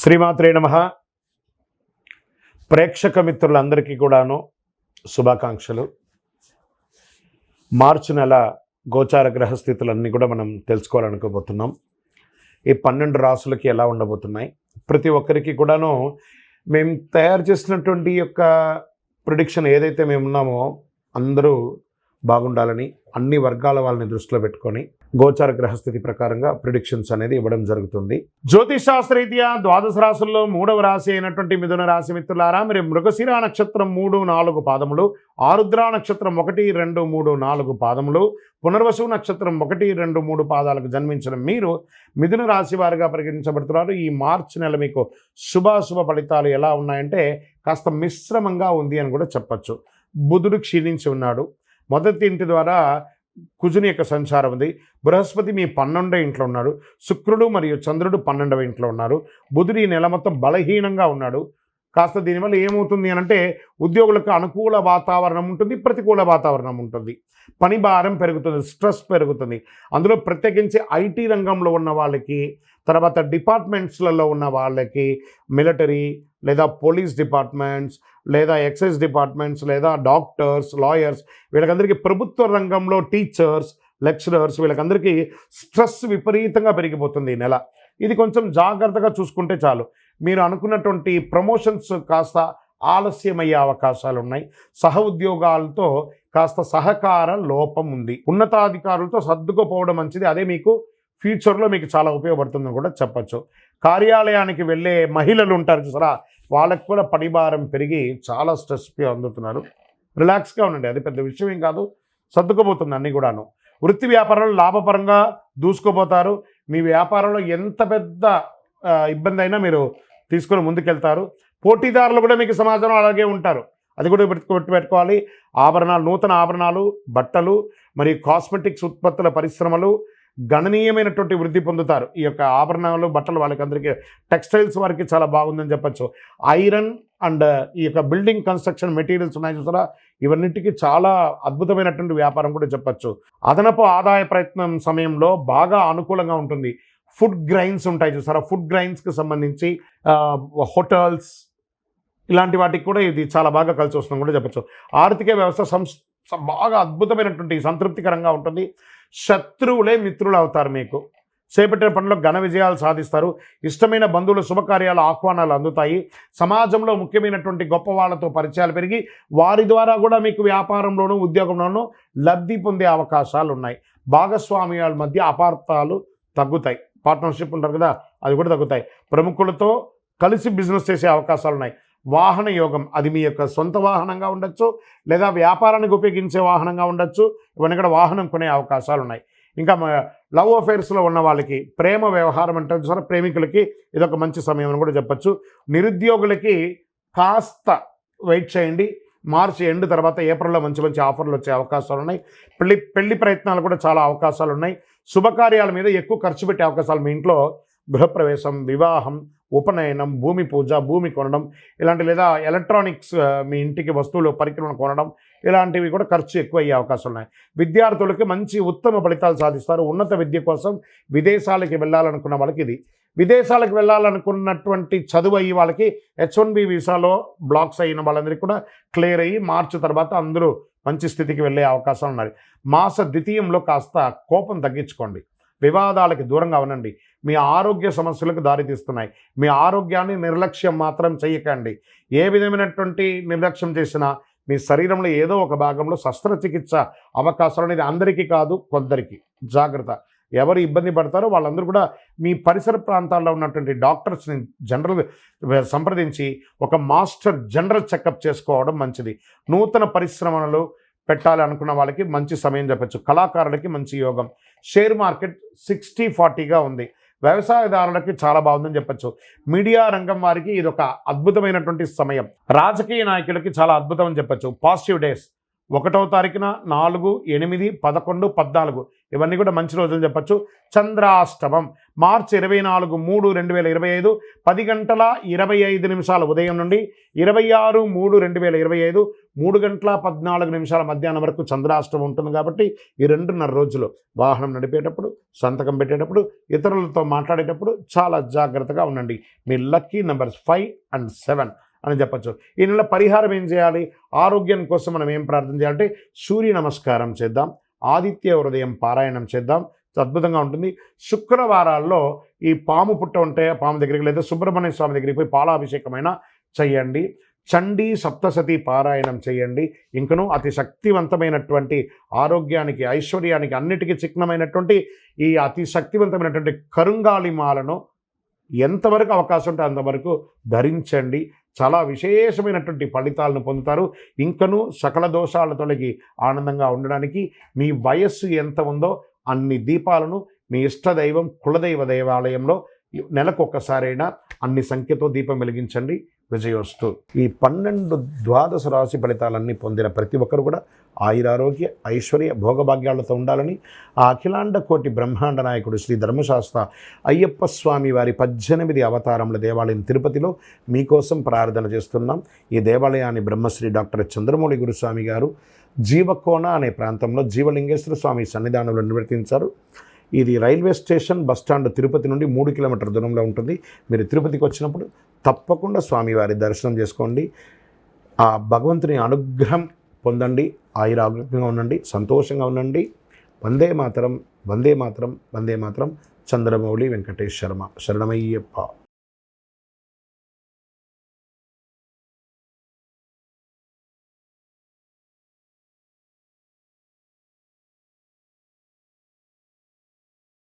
శ్రీమాత్రే నమః. ప్రేక్షక మిత్రులందరికీ కూడాను శుభాకాంక్షలు. మార్చి నెల గోచార గ్రహస్థితులన్నీ కూడా మనం తెలుసుకోవాలనుకోబోతున్నాం. ఈ 12 రాసులకి ఎలా ఉండబోతున్నాయి, ప్రతి ఒక్కరికి కూడాను మేము తయారు చేసినటువంటి యొక్క ప్రిడిక్షన్ ఏదైతే మేము ఉన్నామో అందరూ బాగుండాలని అన్ని వర్గాల వాళ్ళని దృష్టిలో పెట్టుకొని గోచార గ్రహస్థితి ప్రకారంగా ప్రిడిక్షన్స్ అనేది ఇవ్వడం జరుగుతుంది. జ్యోతిషాస్త్రరీత్యా ద్వాదశ రాశుల్లో 3వ రాశి అయినటువంటి మిథున రాశి మిత్రులారా, మీరు మృగశిర నక్షత్రం 3, 4 పాదములు, ఆరుద్ర నక్షత్రం 1, 2, 3, 4 పాదములు, పునర్వసు నక్షత్రం 1, 2, 3 పాదాలకు జన్మించిన మీరు మిథున రాశి వారిగా పరిగణించబడుతున్నారు. ఈ మార్చి నెల మీకు శుభాశుభ ఫలితాలు ఎలా ఉన్నాయంటే కాస్త మిశ్రమంగా ఉంది అని కూడా చెప్పచ్చు. బుధుడు క్షీణించి ఉన్నాడు. మొదటి ఇంటి ద్వారా కుజుని యొక్క సంచారం ఉంది. బృహస్పతి మీ 12వ ఇంట్లో ఉన్నాడు. శుక్రుడు మరియు చంద్రుడు 12వ ఇంట్లో ఉన్నారు. బుధుడు ఈ నెల మొత్తం బలహీనంగా ఉన్నాడు. కాస్త దీనివల్ల ఏమవుతుంది అని అంటే ఉద్యోగులకు అనుకూల వాతావరణం ఉంటుంది, ప్రతికూల వాతావరణం ఉంటుంది. పని భారం పెరుగుతుంది, స్ట్రెస్ పెరుగుతుంది. అందులో ప్రత్యేకించి ఐటీ రంగంలో ఉన్న వాళ్ళకి, తర్వాత డిపార్ట్మెంట్స్లలో ఉన్న వాళ్ళకి, మిలిటరీ లేదా పోలీస్ డిపార్ట్మెంట్స్ లేదా ఎక్సైజ్ డిపార్ట్మెంట్స్ లేదా డాక్టర్స్, లాయర్స్, వీళ్ళకందరికీ ప్రభుత్వ రంగంలో టీచర్స్, లెక్చరర్స్, వీళ్ళకందరికీ స్ట్రెస్ విపరీతంగా పెరిగిపోతుంది ఈ నెల. ఇది కొంచెం జాగ్రత్తగా చూసుకుంటే చాలు. మీరు అనుకున్నటువంటి ప్రమోషన్స్ కాస్త ఆలస్యమయ్యే అవకాశాలు ఉన్నాయి. సహ ఉద్యోగాలతో కాస్త సహకార లోపం ఉంది. ఉన్నతాధికారులతో సర్దుకుపోవడం మంచిది. అదే మీకు ఫ్యూచర్లో మీకు చాలా ఉపయోగపడుతుందని కూడా చెప్పచ్చు. కార్యాలయానికి వెళ్ళే మహిళలు ఉంటారు చూసారా, వాళ్ళకు కూడా పనిభారం పెరిగి చాలా స్ట్రెస్ అందుతున్నారు. రిలాక్స్గా ఉండండి, అది పెద్ద విషయం ఏం కాదు, సర్దుకుపోతుంది అన్నీ కూడాను. వృత్తి వ్యాపారాలు లాభపరంగా దూసుకుపోతారు. మీ వ్యాపారంలో ఎంత పెద్ద ఇబ్బంది అయినా మీరు తీసుకొని ముందుకెళ్తారు. పోటీదారులు కూడా మీకు సమాజంలో అలాగే ఉంటారు, అది కూడా పెట్టుకోవాలి. ఆభరణాలు, నూతన ఆభరణాలు, బట్టలు మరియు కాస్మెటిక్స్ ఉత్పత్తుల పరిశ్రమలు గణనీయమైనటువంటి వృద్ధి పొందుతారు. ఈ యొక్క ఆభరణాలు, బట్టలు వాళ్ళకి అందరికీ, టెక్స్టైల్స్ వారికి చాలా బాగుందని చెప్పచ్చు. ఐరన్ అండ్ ఈ యొక్క బిల్డింగ్ కన్స్ట్రక్షన్ మెటీరియల్స్ ఉన్నాయి చూసారా, ఇవన్నిటికీ చాలా అద్భుతమైనటువంటి వ్యాపారం కూడా చెప్పచ్చు. అదనపు ఆదాయ ప్రయత్నం సమయంలో బాగా అనుకూలంగా ఉంటుంది. ఫుడ్ గ్రైన్స్ ఉంటాయి చూసారా, ఫుడ్ గ్రైన్స్కి సంబంధించి హోటల్స్ ఇలాంటి వాటికి కూడా ఇది చాలా బాగా కలిసి వస్తుందని కూడా చెప్పచ్చు. ఆర్థిక వ్యవస్థ బాగా అద్భుతమైనటువంటి సంతృప్తికరంగా ఉంటుంది. శత్రువులే మిత్రులు అవుతారు. మీకు చేపట్టిన పనిలో ఘన విజయాలు సాధిస్తారు. ఇష్టమైన బంధువుల శుభకార్యాల ఆహ్వానాలు అందుతాయి. సమాజంలో ముఖ్యమైనటువంటి గొప్ప వాళ్ళతో పరిచయాలు పెరిగి వారి ద్వారా కూడా మీకు వ్యాపారంలోనూ ఉద్యోగంలోనూ లబ్ధి పొందే అవకాశాలు ఉన్నాయి. భాగస్వామ్యాల మధ్య అపార్థాలు తగ్గుతాయి. పార్ట్నర్షిప్ ఉంటారు కదా, అది కూడా తగ్గుతాయి. ప్రముఖులతో కలిసి బిజినెస్ చేసే అవకాశాలు ఉన్నాయి. వాహన యోగం, అది మీ యొక్క సొంత వాహనంగా ఉండొచ్చు లేదా వ్యాపారానికి ఉపయోగించే వాహనంగా ఉండొచ్చు. ఇవన్నీ కూడా వాహనం కొనే అవకాశాలు ఉన్నాయి. ఇంకా లవ్ అఫైర్స్లో ఉన్న వాళ్ళకి, ప్రేమ వ్యవహారం అంటే సరే ప్రేమికులకి ఇదొక మంచి సమయం అని కూడా చెప్పచ్చు. నిరుద్యోగులకి కాస్త వెయిట్ చేయండి. మార్చి ఎండ్ తర్వాత ఏప్రిల్లో మంచి మంచి ఆఫర్లు వచ్చే అవకాశాలు ఉన్నాయి. పెళ్లి ప్రయత్నాలు కూడా చాలా అవకాశాలు ఉన్నాయి. శుభకార్యాల మీద ఎక్కువ ఖర్చు పెట్టే అవకాశాలు, మీ ఇంట్లో గృహప్రవేశం, వివాహం, ఉపనయనం, భూమి పూజ, భూమి కొనడం ఇలాంటి, లేదా ఎలక్ట్రానిక్స్ మీ ఇంటికి వస్తువులు పరికరం కొనడం, ఇలాంటివి కూడా ఖర్చు ఎక్కువ అయ్యే అవకాశాలు ఉన్నాయి. విద్యార్థులకి మంచి ఉత్తమ ఫలితాలు సాధిస్తారు. ఉన్నత విద్య కోసం విదేశాలకి వెళ్ళాలనుకున్న వాళ్ళకి ఇది. విదేశాలకు వెళ్ళాలనుకున్నటువంటి చదువు అయ్యి వాళ్ళకి H1B వీసాలో బ్లాక్స్ అయిన వాళ్ళందరికీ కూడా క్లియర్ అయ్యి మార్చి తర్వాత అందరూ మంచి స్థితికి వెళ్ళే అవకాశాలు ఉన్నాయి. మాస ద్వితీయంలో కాస్త కోపం తగ్గించుకోండి. వివాదాలకి దూరంగా ఉండండి. మీ ఆరోగ్య సమస్యలకు దారితీస్తున్నాయి. మీ ఆరోగ్యాన్ని నిర్లక్ష్యం మాత్రం చేయకండి. ఏ విధమైనటువంటి నిర్లక్ష్యం చేసినా మీ శరీరంలో ఏదో ఒక భాగంలో శస్త్రచికిత్స అవకాశాలు అనేది అందరికీ కాదు, కొందరికి. జాగ్రత్త. ఎవరు ఇబ్బంది పడతారో వాళ్ళందరూ కూడా మీ పరిసర ప్రాంతాల్లో ఉన్నటువంటి డాక్టర్స్ని జనరల్ సంప్రదించి ఒక మాస్టర్ జనరల్ చెకప్ చేసుకోవడం మంచిది. నూతన పరిశ్రమలు పెట్టాలి అనుకున్న వాళ్ళకి మంచి సమయం చెప్పచ్చు. కళాకారులకి మంచి యోగం. షేర్ మార్కెట్ 60-40గా ఉంది. వ్యవసాయదారులకి చాలా బాగుందని చెప్పచ్చు. మీడియా రంగం వారికి ఇది ఒక అద్భుతమైనటువంటి సమయం. రాజకీయ నాయకులకి చాలా అద్భుతం అని చెప్పచ్చు. పాజిటివ్ డేస్ 1వ తారీఖున 4, 8, 11, 14 ఇవన్నీ కూడా మంచి రోజులు చెప్పచ్చు. చంద్రాష్టమం మార్చి 24, 3, 2025 10 గంటల 25 నిమిషాలు ఉదయం నుండి 26, 3, 2025 3:14 మధ్యాహ్నం వరకు చంద్రాష్టమం ఉంటుంది కాబట్టి ఈ 2.5 రోజులు వాహనం నడిపేటప్పుడు, సంతకం పెట్టేటప్పుడు, ఇతరులతో మాట్లాడేటప్పుడు చాలా జాగ్రత్తగా ఉండండి. మీ లక్కీ నెంబర్స్ 5 and 7 అని చెప్పచ్చు. ఈ నెల పరిహారం ఏం చేయాలి? ఆరోగ్యం కోసం మనం ఏం ప్రార్థన చేయాలంటే సూర్య నమస్కారం చేద్దాం, ఆదిత్య హృదయం పారాయణం చేద్దాం, అద్భుతంగా ఉంటుంది. శుక్రవారాల్లో ఈ పాము పుట్ట ఉంటే పాము దగ్గరికి లేదా సుబ్రహ్మణ్య స్వామి దగ్గరికి పోయి పాలాభిషేకమైన చేయండి. చండీ సప్తసతి పారాయణం చేయండి. ఇంకను అతి శక్తివంతమైనటువంటి ఆరోగ్యానికి, ఐశ్వర్యానికి, అన్నిటికీ చిహ్నమైనటువంటి ఈ అతి శక్తివంతమైనటువంటి కరుంగాలి మాలను ఎంతవరకు అవకాశం ఉంటే అంతవరకు ధరించండి. చాలా విశేషమైనటువంటి ఫలితాలను పొందుతారు. ఇంకను సకల దోషాల తొలగి ఆనందంగా ఉండడానికి మీ వయస్సు ఎంత ఉందో అన్ని దీపాలను మీ ఇష్టదైవం కులదైవ దేవాలయంలో నెలకొకసారైనా అన్ని సంఖ్యతో దీపం వెలిగించండి. విజయోస్తు. ఈ 12 ద్వాదశ రాశి ఫలితాలన్నీ పొందిన ప్రతి ఒక్కరు కూడా ఆయురారోగ్య, ఐశ్వర్య, భోగభాగ్యాలతో ఉండాలని ఆ అఖిలాండ కోటి బ్రహ్మాండ నాయకుడు శ్రీ ధర్మశాస్త్ర అయ్యప్ప స్వామి వారి 18 అవతారముల దేవాలయం తిరుపతిలో మీకోసం ప్రార్థన చేస్తున్నాం. ఈ దేవాలయాన్ని బ్రహ్మశ్రీ డాక్టర్ చంద్రమౌళి గురుస్వామి గారు జీవకోన అనే ప్రాంతంలో జీవలింగేశ్వర స్వామి సన్నిధానంలో నిర్వర్తించారు. ఇది రైల్వే స్టేషన్ బస్టాండ్ తిరుపతి నుండి 3 కిలోమీటర్ల దూరంలో ఉంటుంది. మీరు తిరుపతికి వచ్చినప్పుడు తప్పకుండా స్వామివారి దర్శనం చేసుకోండి. ఆ భగవంతుని అనుగ్రహం పొందండి. ఆయురారోగ్యంగా ఉండండి, సంతోషంగా ఉండండి. వందే మాతరం, వందే మాతరం, వందే మాతరం. చంద్రమౌళి వెంకటేష్ శర్మ. శరణమయ్యప్ప.